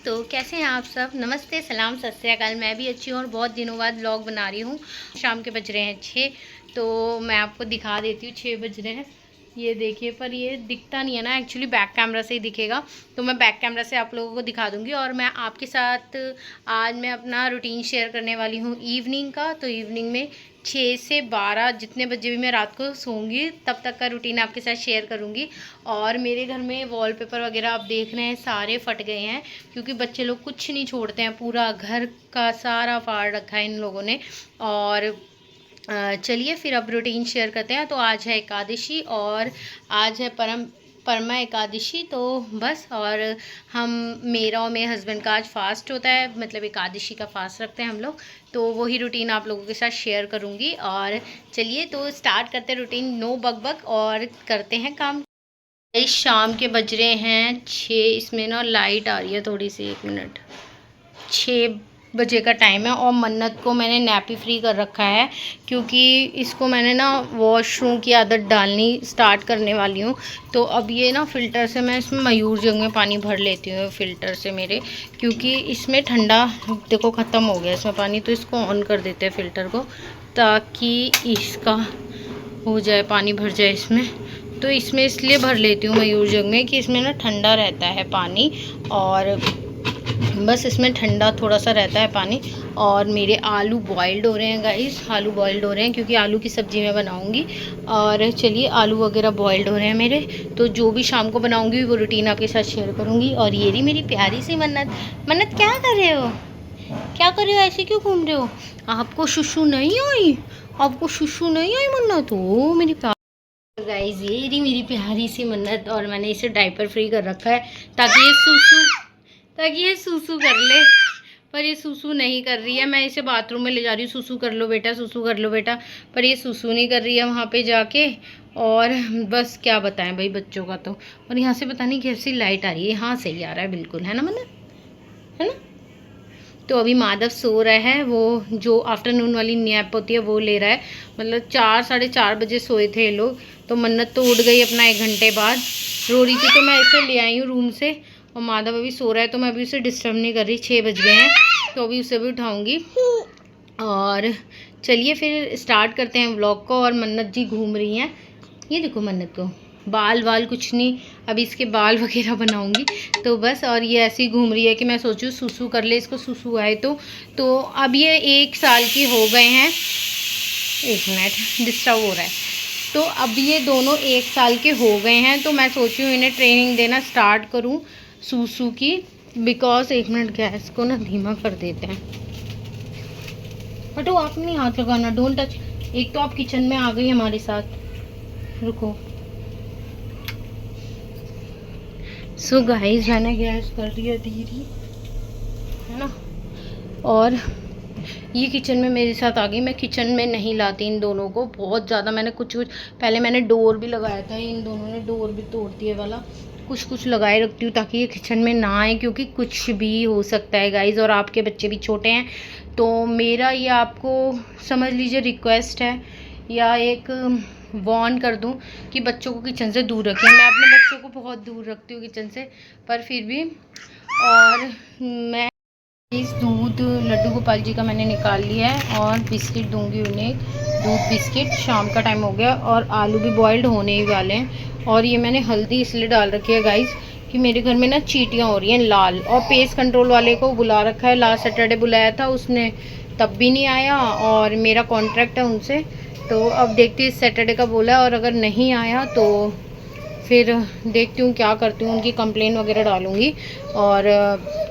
तो कैसे हैं आप सब। नमस्ते, सलाम, सत श्री अकाल। मैं भी अच्छी हूँ और बहुत दिनों बाद व्लॉग बना रही हूँ। शाम के बज रहे हैं 6। तो मैं आपको दिखा देती हूँ 6 बज रहे हैं, ये देखिए। पर ये दिखता नहीं है ना, एक्चुअली बैक कैमरा से ही दिखेगा। तो मैं बैक कैमरा से आप लोगों को दिखा दूँगी। और मैं आपके साथ आज मैं अपना रूटीन शेयर करने वाली हूँ इवनिंग का। तो इवनिंग में 6 से 12 जितने बजे भी मैं रात को सोऊंगी तब तक का रूटीन आपके साथ शेयर करूँगी। और मेरे घर में वॉलपेपर वगैरह आप देख रहे हैं सारे फट गए हैं, क्योंकि बच्चे लोग कुछ नहीं छोड़ते हैं, पूरा घर का सारा फाड़ रखा है इन लोगों ने। और चलिए फिर अब रूटीन शेयर करते हैं। तो आज है एकादशी और आज है परमा एकादशी। तो बस, और हम मेरा और मेरे हस्बैंड का आज फास्ट होता है, मतलब एकादशी का फास्ट रखते हैं हम लोग। तो वही रूटीन आप लोगों के साथ शेयर करूँगी। और चलिए तो स्टार्ट करते हैं रूटीन, नो बक और करते हैं काम। इस शाम के बज रहे हैं 6। इसमें ना लाइट आ रही है थोड़ी सी, 1 मिनट। 6 बजे का टाइम है और मन्नत को मैंने नैपी फ्री कर रखा है, क्योंकि इसको मैंने ना वॉशरूम की आदत डालनी स्टार्ट करने वाली हूँ। तो अब ये ना फ़िल्टर से मैं इसमें मयूर जग में पानी भर लेती हूँ फ़िल्टर से मेरे, क्योंकि इसमें ठंडा देखो ख़त्म हो गया इसमें पानी। तो इसको ऑन कर देते हैं फ़िल्टर को, ताकि इसका हो जाए, पानी भर जाए इसमें। तो इसमें इसलिए भर लेती हूँ मयूर जग में कि इसमें ना ठंडा रहता है पानी, और बस इसमें ठंडा थोड़ा सा रहता है पानी। और मेरे आलू बॉइल्ड हो रहे हैं गाइस, आलू बॉइल्ड हो रहे हैं क्योंकि आलू की सब्ज़ी मैं बनाऊंगी। और चलिए आलू वगैरह बॉइल्ड हो रहे हैं मेरे। तो जो भी शाम को बनाऊंगी वो रूटीन आपके साथ शेयर करूंगी। और ये रही मेरी प्यारी सी मन्नत। मन्नत क्या कर रहे हो, क्या कर रहे हो, ऐसे क्यों घूम रहे हो? आपको शुशु नहीं आई, आपको शुशु नहीं आई मन्नत? हो मेरी प्यारी गाइस, ये रही मेरी प्यारी सी मन्नत। और मैंने इसे डायपर फ्री कर रखा है ताकि ये सूसू कर ले। पर ये सूसू नहीं कर रही है। मैं इसे बाथरूम में ले जा रही हूँ, सूसू कर लो बेटा, सूसू कर लो बेटा। पर ये सूसू नहीं कर रही है वहाँ पे जाके। और बस क्या बताएं भाई बच्चों का तो। और यहाँ से पता नहीं कैसी लाइट आ रही है, हाँ सही आ रहा है बिल्कुल, है ना मन्नत, है ना। तो अभी माधव सो रहा है, वो जो आफ्टरनून वाली नैप होती है वो ले रहा है। मतलब 4 साढ़े 4 बजे सोए थे ये लोग। तो मन्नत तो उठ गई अपना 1 घंटे बाद, रो रही थी। तो मैं इसे ले आई हूँ रूम से, और माधव अभी सो रहा है। तो मैं अभी उसे डिस्टर्ब नहीं कर रही, 6 बज गए हैं। तो अभी उसे भी उठाऊँगी। और चलिए फिर स्टार्ट करते हैं व्लॉग को। और मन्नत जी घूम रही हैं, ये देखो मन्नत को बाल वाल कुछ नहीं, अभी इसके बाल वगैरह बनाऊंगी। तो बस, और ये ऐसी घूम रही है कि मैं सोचूं सूसू कर ले, इसको सूसू आए तो अब ये 1 साल की हो गए हैं। 1 मिनट, डिस्टर्ब हो रहा है। तो अब ये दोनों 1 साल के हो गए हैं। तो मैं सोची हूँ इन्हें ट्रेनिंग देना स्टार्ट करूँ सूसू की। बिकॉज 1 मिनट, गैस को ना धीमा कर देते हैं। हटो, आप नहीं हाथ लगाना, डोंट टच। एक तो आप किचन में आ गई हमारे साथ, रुको। सो गाइस, मैंने गैस कर दिया धीरे, है ना। और ये किचन में मेरे साथ आ गई। मैं किचन में नहीं लाती इन दोनों को, बहुत ज़्यादा मैंने कुछ पहले मैंने डोर भी लगाया था, इन दोनों ने डोर भी तोड़ दिए वाला। कुछ लगाए रखती हूँ ताकि ये किचन में ना आए, क्योंकि कुछ भी हो सकता है गाइस। और आपके बच्चे भी छोटे हैं। तो मेरा ये आपको समझ लीजिए रिक्वेस्ट है, या एक वार्न कर दूं कि बच्चों को किचन से दूर रखें। मैं अपने बच्चों को बहुत दूर रखती हूँ किचन से, पर फिर भी। और मैं इस दूध लड्डू गोपाल जी का मैंने निकाल लिया है, और बिस्किट दूंगी उन्हें, दूध बिस्किट। शाम का टाइम हो गया और आलू भी बॉइल्ड होने ही वाले हैं। और ये मैंने हल्दी इसलिए डाल रखी है गाइस कि मेरे घर में ना चींटियाँ हो रही हैं लाल। और पेस्ट कंट्रोल वाले को बुला रखा है, लास्ट सैटरडे बुलाया था उसने, तब भी नहीं आया। और मेरा कॉन्ट्रैक्ट है उनसे, तो अब देखती हूँ इस सैटरडे का बोला है। और अगर नहीं आया तो फिर देखती हूँ क्या करती हूँ, उनकी कंप्लेन वगैरह डालूँगी। और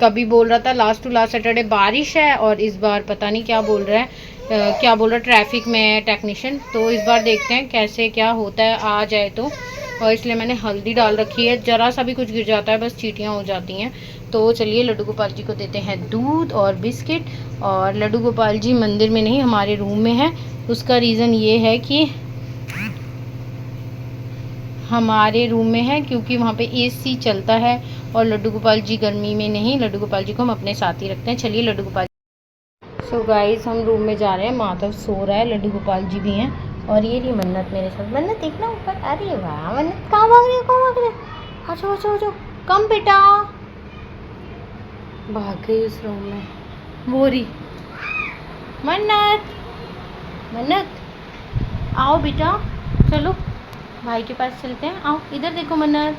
कभी बोल रहा था लास्ट टू लास्ट सैटरडे बारिश है, और इस बार पता नहीं क्या बोल रहा है, क्या बोल रहा है ट्रैफिक में टेक्नीशियन। तो इस बार देखते हैं कैसे क्या होता है, आ जाए तो। और इसलिए मैंने हल्दी डाल रखी है, ज़रा सा भी कुछ गिर जाता है बस चींटियाँ हो जाती हैं। तो चलिए लड्डू गोपाल जी को देते हैं दूध और बिस्किट। और लड्डू गोपाल जी मंदिर में नहीं, हमारे रूम में है। उसका रीज़न ये है कि हमारे रूम में है क्योंकि वहाँ पे एसी चलता है। और लड्डू गोपाल जी गर्मी में नहीं, लड्डू गोपाल जी को हम अपने साथ ही रखते हैं। चलिए लड्डू गोपाल। सो गाइस, हम रूम में जा रहे हैं, माधव सो रहा है, लड्डू गोपाल जी भी हैं। और ये रही मन्नत मेरे साथ। मन्नत देखना ऊपर, अरे वाह मन्नत, कहाँ भाग रही है, कहाँ भाग रही है? आ जाओ आ जाओ आ जाओ, कम बेटा, भाग गई उस रूम में। मोरी मन्नत, मन्नत आओ बेटा, चलो भाई के पास चलते हैं। आओ इधर देखो मन्नत,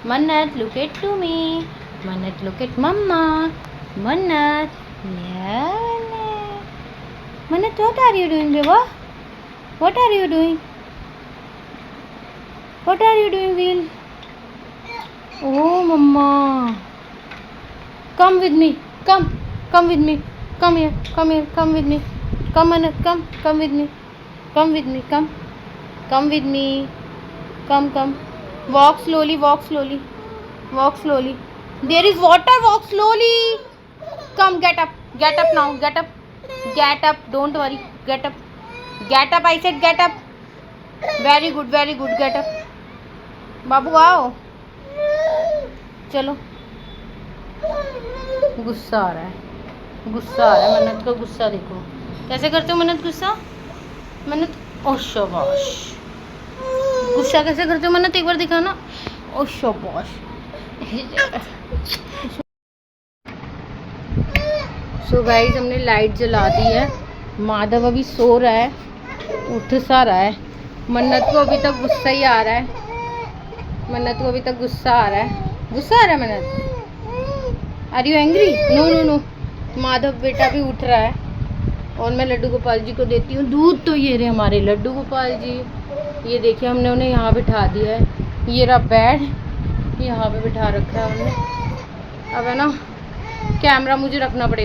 मन्नत लुक एट टू मी, मन्नत look at mama, Mannat Mannat what are you doing baby, what are you doing, what are you doing wheel, oh mama come with me, come with me, come here, come with me, come Anat, come with me, come with me, come with me, come, walk slowly, walk slowly, walk slowly, there is water, walk slowly, come, get up now, get up, don't worry, get up, I said get up, very good, get up, बाबू आओ, चलो। गुस्सा आ रहा है, गुस्सा आ रहा है मन्नत का, गुस्सा देखो कैसे करते हो मन्नत गुस्सा, मन्नत ओ शाबाश, गुस्सा कैसे करते हो मन्नत एक बार दिखाना, ओ शाबाश। सो गाइस हमने लाइट जला दी है, माधव अभी सो रहा है, उठ सा रहा है, मन्नत को अभी तक गुस्सा ही आ रहा है, मन्नत को अभी तक गुस्सा आ रहा है, गुस्सा आ रहा है Mannat, are you angry, no no no. Madhav बेटा भी उठ रहा है और मैं लड्डू गोपाल जी को देती हूँ दूध। तो ये रहे हमारे लड्डू गोपाल जी, ये देखिए हमने उन्हें यहाँ बिठा दिया है, ये रहा बेड, यहाँ पे बिठा रखा है हमने। अब है ना कैमरा मुझे रखना पड़ेगा।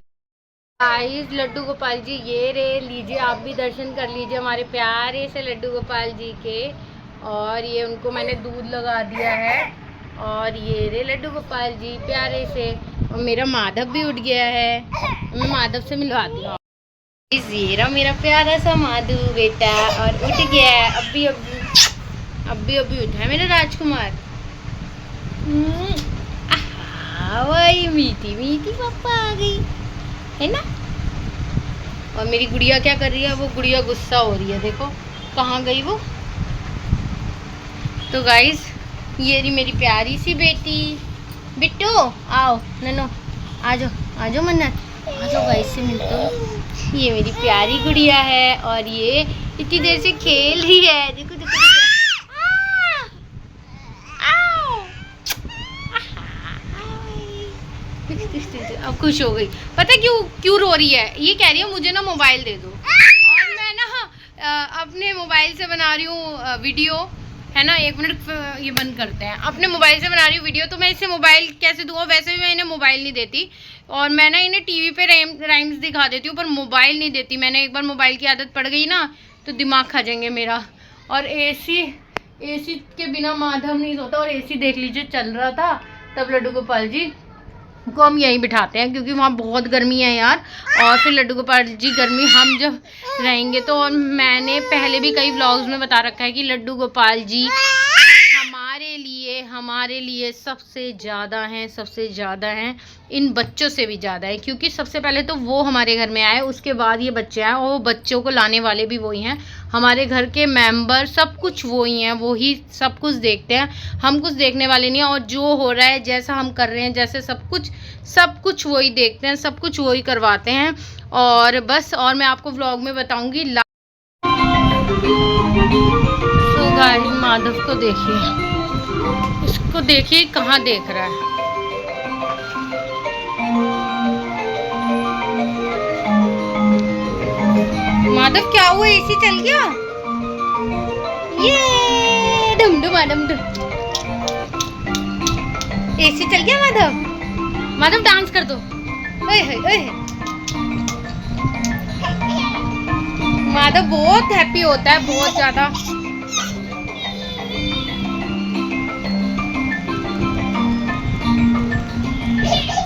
गाइस लड्डू गोपाल जी ये रे, लीजिए आप भी दर्शन कर लीजिए हमारे प्यारे से लड्डू गोपाल जी के। और ये उनको मैंने दूध लगा दिया है, और ये रे लड्डू गोपाल जी प्यारे से, और मेरा माधव भी उठ गया है, मैं माधव से मिलवाती हूँ। ये रहा मेरा प्यारा सा माधव बेटा, और उठ गया है, अभी उठा है मेरा राजकुमार। वही मीठी मीठी पापा आ गई है ना। और मेरी गुड़िया क्या कर रही है, वो गुड़िया गुस्सा हो रही है, देखो कहाँ गई वो। तो गाइस ये रही मेरी प्यारी सी बेटी, बिट्टू आओ, ननो आ जाओ मन्नत, आ जाओ गाइस से मिलते हो। ये मेरी प्यारी गुड़िया है, और ये इतनी देर से खेल रही है, देखो देखो, अब खुश हो गई। पता क्यों रो रही है, ये कह रही है मुझे ना मोबाइल दे दो, और मैं ना अपने मोबाइल से बना रही हूँ वीडियो, है ना। 1 मिनट ये बंद करते हैं, अपने मोबाइल से बना रही हूँ वीडियो, तो मैं इसे मोबाइल कैसे दूँ। वैसे भी मैं इन्हें मोबाइल नहीं देती, और मैं ना इन्हें टीवी पे राइम्स दिखा देती हूँ, पर मोबाइल नहीं देती। मैंने एक बार मोबाइल की आदत पड़ गई ना तो दिमाग खा जाएंगे मेरा। और एसी के बिना माधव नहीं सोता, और एसी देख लीजिए चल रहा था, तब लड्डू गोपाल जी को हम यहीं बिठाते हैं, क्योंकि वहाँ बहुत गर्मी है यार। और फिर लड्डू गोपाल जी गर्मी हम जब रहेंगे तो, और मैंने पहले भी कई व्लॉग्स में बता रखा है कि लड्डू गोपाल जी हमारे लिए सबसे ज़्यादा हैं, इन बच्चों से भी ज़्यादा है। क्योंकि सबसे पहले तो वो हमारे घर में आए, उसके बाद ये बच्चे आए, और वो बच्चों को लाने वाले भी वही हैं, हमारे घर के मेंबर सब कुछ वही हैं, वो ही सब कुछ देखते हैं, हम कुछ देखने वाले नहीं हैं। और जो हो रहा है, जैसा हम कर रहे हैं, जैसे सब कुछ वही देखते हैं, सब कुछ वही करवाते हैं। और बस, और मैं आपको व्लॉग में बताऊंगी। तो गाइस माधव को देखिए, इसको देखिए कहाँ देख रहा है। माधव क्या हुआ, एसी चल गया, ये डम एसी चल गया। माधव डांस कर दो, ओए माधव बहुत हैप्पी होता है, बहुत ज्यादा।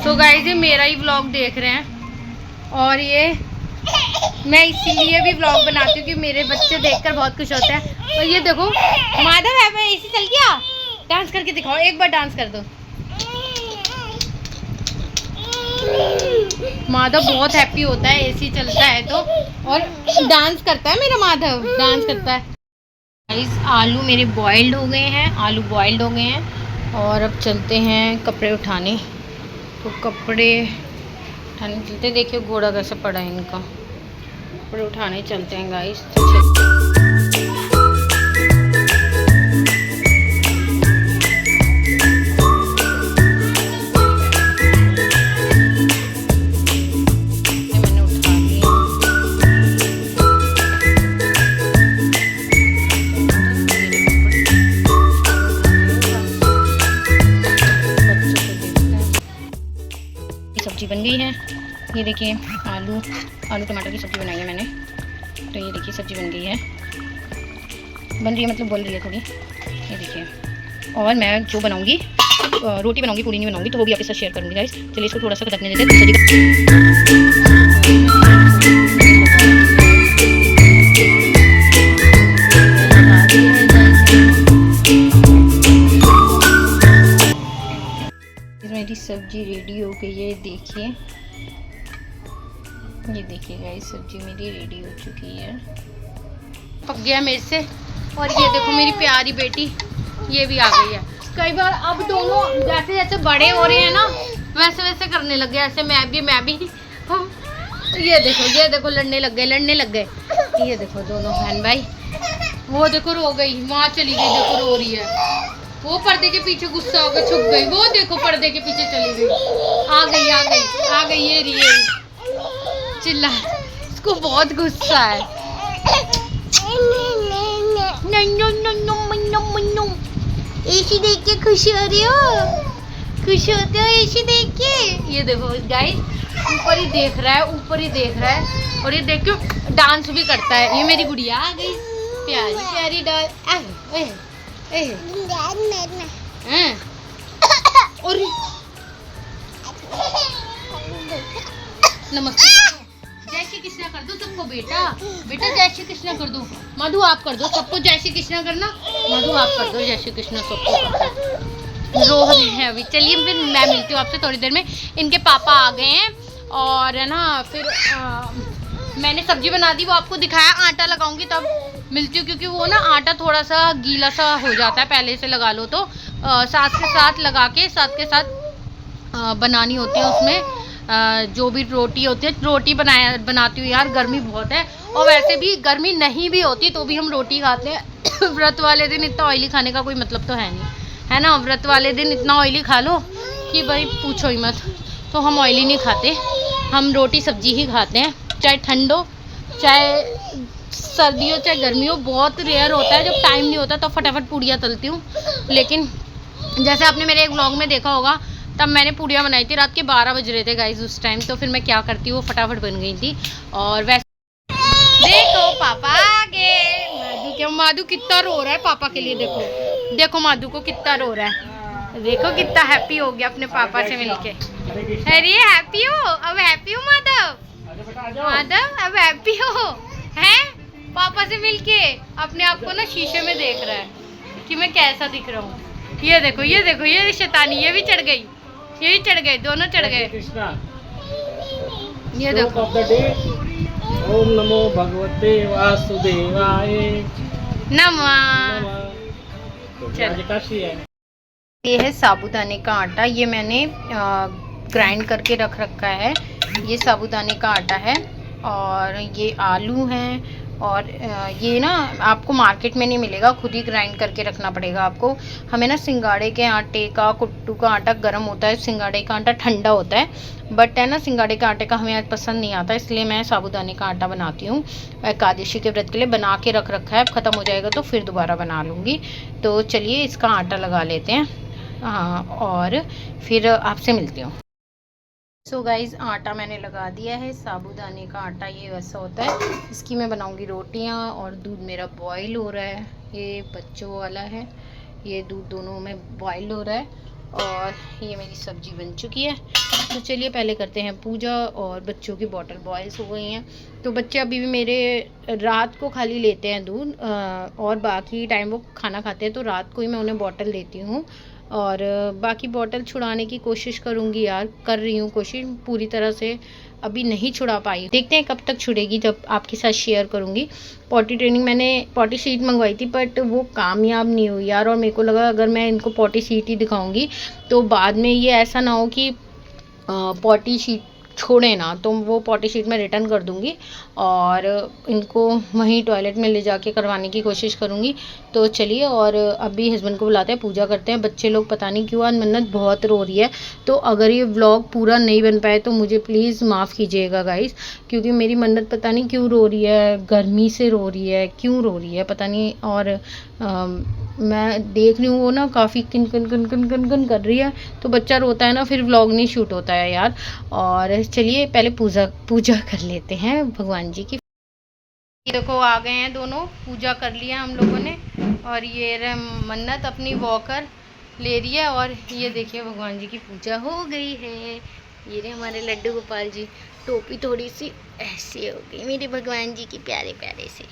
तो गाइस ये मेरा ही व्लॉग देख रहे हैं, और ये मैं इसीलिए भी व्लॉग बनाती हूँ कि मेरे बच्चे देखकर बहुत खुश होते हैं। और ये देखो माधव है, मैं एसी चल गया, डांस करके दिखाओ, एक बार डांस कर दो। माधव बहुत हैप्पी होता है एसी चलता है तो, और डांस करता है मेरा माधव, डांस करता है। गाइस आलू मेरे बॉइल्ड हो गए हैं, और अब चलते हैं कपड़े उठाने। तो कपड़े उठाने चलते, देखिए घोड़ा कैसे पड़ा है इनका, पर उठाने चलते हैं गाइस। सब्जी बन गई है, ये देखिए आलू टमाटर की सब्ज़ी बनाई है मैंने। तो ये देखिए सब्ज़ी बन गई है, बन रही है मतलब बोल रही है थोड़ी, ये देखिए। और मैं जो बनाऊंगी रोटी बनाऊंगी, पूरी नहीं बनाऊंगी, तो वो भी आपके साथ शेयर करूंगी गाइस। चलिए इसको थोड़ा सा खदकने देते हैं। मेरी सब्जी रेडी हो गई है, देखिए, ये देखिए गाइस सब्जी मेरी रेडी हो चुकी है, पक गया मेरे से। और ये देखो मेरी प्यारी बेटी, ये भी आ गई है। कई बार अब दोनों जैसे जैसे बड़े हो रहे हैं ना, वैसे वैसे करने लग गए, ऐसे मैं भी ये देखो लड़ने लग गए। ये देखो दोनों बहन भाई, वो देखो रो गई, वहाँ चली गई, देखो रो रही है, वो पर्दे के पीछे गुस्सा होकर छुप गई, वो देखो पर्दे के पीछे चली गई, आ गई ये रही चिल्ला, इसको बहुत गुस्सा है। ऐसी देख के खुश हो रही हो, खुश होते हो ऐसी देख के। ये देखो गाइस ऊपर ही देख रहा है और ये देखो डांस भी करता है। ये मेरी गुड़िया आ गई, प्यारी डांस। और नमस्ते, जय श्री कृष्णा कर दो सबको, बेटा जय श्री कृष्णा कर दो। मधु आप कर दो सबको जय श्री कृष्णा करना, मधु आप कर दो जय श्री कृष्णा सबको। रो रहे हैं अभी। चलिए फिर मैं मिलती हूँ आपसे थोड़ी देर में। इनके पापा आ गए हैं और है ना, फिर मैंने सब्जी बना दी, वो आपको दिखाया। आटा लगाऊंगी तब मिलती हूँ, क्योंकि वो ना आटा थोड़ा सा गीला सा हो जाता है पहले से लगा लो तो। साथ के साथ लगा के बनानी होती है उसमें। जो भी रोटी होती है, रोटी बनाती हूँ यार, गर्मी बहुत है। और वैसे भी गर्मी नहीं भी होती तो भी हम रोटी खाते हैं। व्रत वाले दिन इतना ऑयली खाने का कोई मतलब तो है नहीं, है ना। व्रत वाले दिन इतना ऑयली खा लो कि भाई पूछो ही मत। तो हम ऑयली नहीं खाते, हम रोटी सब्जी ही खाते हैं, चाहे ठंड हो चाहे सर्दी हो चाहे गर्मी हो। बहुत रेयर होता है, जब टाइम नहीं होता तो फटाफट पूड़ियाँ तलती हूँ। लेकिन जैसे आपने मेरे एक व्लॉग में देखा होगा, तब मैंने पूड़ियाँ बनाई थी, रात के 12 बज रहे थे गाइस उस टाइम। तो फिर मैं क्या करती हूँ, वो फटाफट बन गई थी। और वैसे देखो पापा आ गए। माधु कितना रो रहा है पापा के लिए, देखो माधु को कितना रो रहा है, देखो कितना हैप्पी हो गया अपने पापा से मिलके। अरे हैप्पी हो, अब हैप्पी हो माधव अब हैप्पी हो, हैं पापा से मिलके। अपने आप को ना शीशे में देख रहा है कि मैं कैसा दिख रहा हूँ। ये देखो ये शैतानी, ये भी चढ़ गई, दोनों चढ़ गए। ये देखो ओम नमो भगवते वासुदेवाय नमः। चल, ये है साबूदाने का आटा, ये मैंने ग्राइंड करके रख रखा है। ये साबूदाने का आटा है और ये आलू हैं। और ये ना आपको मार्केट में नहीं मिलेगा, खुद ही ग्राइंड करके रखना पड़ेगा आपको। हमें ना सिंगाड़े के आटे का, कुट्टू का आटा गर्म होता है, सिंगाड़े का आटा ठंडा होता है। बट है ना, सिंगाड़े का आटे का हमें आज पसंद नहीं आता, इसलिए मैं साबूदाने का आटा बनाती हूँ। एकादशी के व्रत के लिए बना के रख रखा है, अब ख़त्म हो जाएगा तो फिर दोबारा बना लूँगी। तो चलिए इसका आटा लगा लेते हैं, हाँ, और फिर आपसे मिलती हूँ। सो गाइज़ आटा मैंने लगा दिया है, साबूदाने का आटा ये वैसा होता है। इसकी मैं बनाऊंगी रोटियां। और दूध मेरा बॉईल हो रहा है, ये बच्चों वाला है, ये दूध दोनों में बॉईल हो रहा है। और ये मेरी सब्जी बन चुकी है। तो चलिए पहले करते हैं पूजा। और बच्चों की बॉटल बॉयल्स हो गई हैं, तो बच्चे अभी भी मेरे रात को खाली लेते हैं दूध, और बाकी टाइम वो खाना खाते हैं, तो रात को ही मैं उन्हें बॉटल देती हूँ। और बाकी बॉटल छुड़ाने की कोशिश करूँगी यार, कर रही हूँ कोशिश, पूरी तरह से अभी नहीं छुड़ा पाई। देखते हैं कब तक छुड़ेगी, जब आपके साथ शेयर करूँगी। पॉटी ट्रेनिंग मैंने पॉटी शीट मंगवाई थी, बट वो कामयाब नहीं हुई यार। और मेरे को लगा अगर मैं इनको पॉटी शीट ही दिखाऊँगी तो बाद में ये ऐसा ना हो कि पॉटी शीट छोड़े ना, तो वो पॉटी शीट में रिटर्न कर दूँगी और इनको वहीं टॉयलेट में ले जाके करवाने की कोशिश करूँगी। तो चलिए, और अभी हस्बैंड को बुलाते हैं, पूजा करते हैं। बच्चे लोग पता नहीं क्यों आज मन्नत बहुत रो रही है, तो अगर ये व्लॉग पूरा नहीं बन पाए तो मुझे प्लीज़ माफ़ कीजिएगा गाइस, क्योंकि मेरी मन्नत पता नहीं क्यों रो रही है, गर्मी से रो रही है, क्यों रो रही है पता नहीं। और मैं देख रही हूँ वो ना काफ़ी किन कन कन कन कन कन कर रही है, तो बच्चा रोता है ना फिर व्लॉग नहीं शूट होता है यार। और चलिए पहले पूजा कर लेते हैं भगवान जी की। देखो आ गए हैं दोनों, पूजा कर लिया हम लोगों ने। और ये रहे मन्नत अपनी वॉकर ले रही है, और ये देखिए भगवान जी की पूजा हो गई है। ये रहे हमारे लड्डू गोपाल जी, टोपी थोड़ी सी ऐसी हो गई मेरे भगवान जी की प्यारे प्यारे से।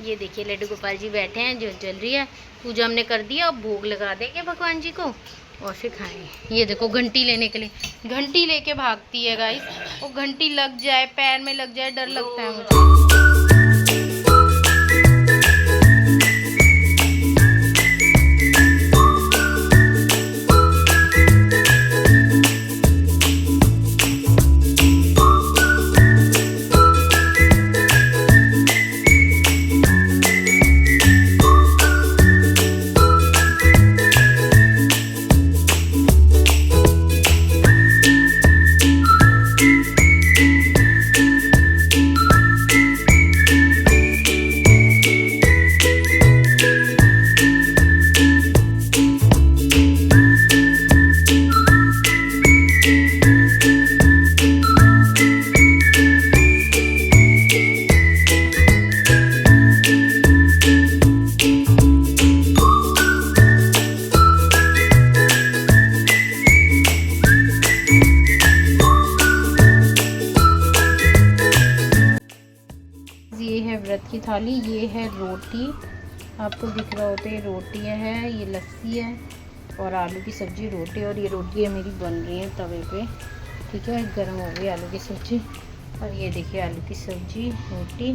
ये देखिए लड्डू गोपाल जी बैठे हैं, जो जल रही है। पूजा हमने कर दिया, अब भोग लगा देंगे भगवान जी को और फिर खाएंगे। ये देखो घंटी लेने के लिए, घंटी लेके भागती है गाइस, वो घंटी लग जाए पैर में लग जाए, डर लगता है मुझे। ये है व्रत की थाली, ये है रोटी, आपको दिख रहा होता है रोटी है, ये लस्सी है और आलू की सब्ज़ी, रोटी। और ये रोटी है मेरी बन रही है तवे पे, ठीक है, गर्म हो गई आलू की सब्ज़ी। और ये देखिए आलू की सब्ज़ी, रोटी।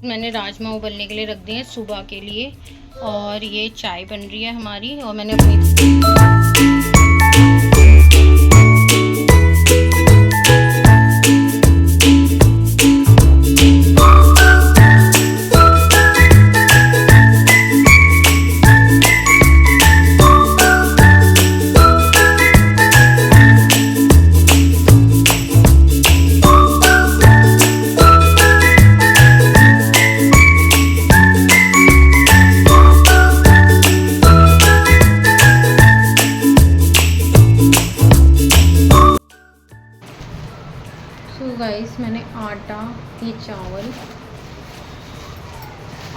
मैंने राजमा उबलने के लिए रख दिए सुबह के लिए, और ये चाय बन रही है हमारी। और मैंने अपनी गाइस मैंने आटा, ये चावल,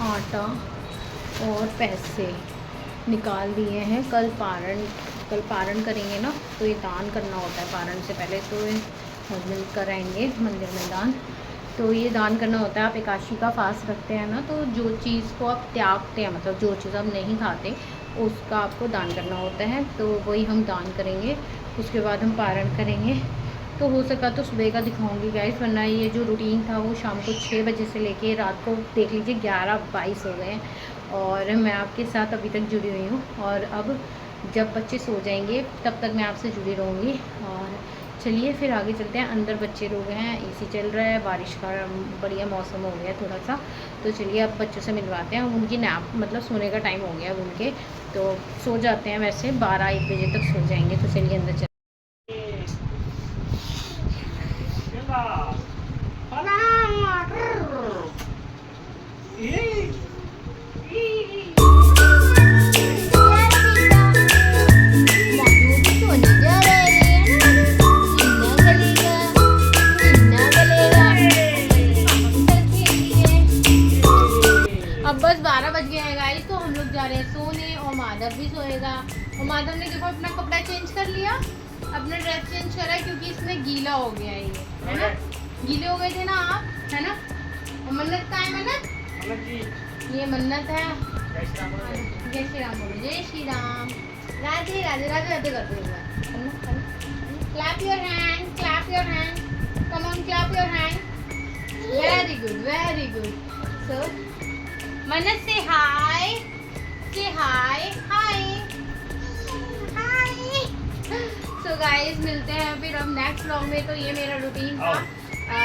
आटा और पैसे निकाल दिए हैं। कल पारण करेंगे ना, तो ये दान करना होता है पारण से पहले, तो हस्बैंड कराएंगे मंदिर में दान। तो ये दान करना होता है। आप एकादशी का फास्ट रखते हैं ना, तो जो चीज़ को आप त्यागते हैं, मतलब जो चीज़ आप नहीं खाते उसका आपको दान करना होता है, तो वही हम दान करेंगे। उसके बाद हम पारण करेंगे। तो हो सका तो सुबह का दिखाऊंगी गाइस, वरना ये जो रूटीन था वो शाम को 6 बजे से लेके रात को देख लीजिए 11:22 हो गए हैं, और मैं आपके साथ अभी तक जुड़ी हुई हूँ। और अब जब बच्चे सो जाएंगे तब तक मैं आपसे जुड़ी रहूँगी। और चलिए फिर आगे चलते हैं। अंदर बच्चे लोग हैं, एसी चल रहा है, बारिश का बढ़िया मौसम हो गया थोड़ा सा, तो चलिए अब बच्चों से मिलवाते हैं। उनकी नैप मतलब सोने का टाइम हो गया अब उनके, तो सो जाते हैं, वैसे 12-1 बजे तक सो जाएंगे। तो चलिए अंदर चलते हैं। अब बस 12 बज गए हैं गाइस, तो हम लोग जा रहे हैं सोने, और माधव भी सोएगा। और माधव ने देखो अपना कपड़ा चेंज कर लिया, अपना ड्रेस चेंज करा, क्योंकि इसमें गीला हो गया है ये, है ना, गीले हो गए थे ना आप, है ना। और मन्नत का है, मन्नत ये मन्नत है। जय श्री राम बोलो, जय श्री राम, राधे राधे राधे राधे कर दो एक बार। Clap your hand, clap your hand, come on clap your hand, very good very good. So मनस से हाय, हाय हाय हाय। सो गाइस मिलते हैं फिर अब नेक्स्ट व्लॉग में। तो ये मेरा रूटीन था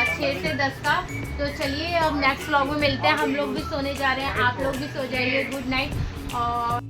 6 से 10 का। तो चलिए अब नेक्स्ट व्लॉग में मिलते हैं। हम लोग भी सोने जा रहे हैं, आप लोग भी सो जाइए। Good night. और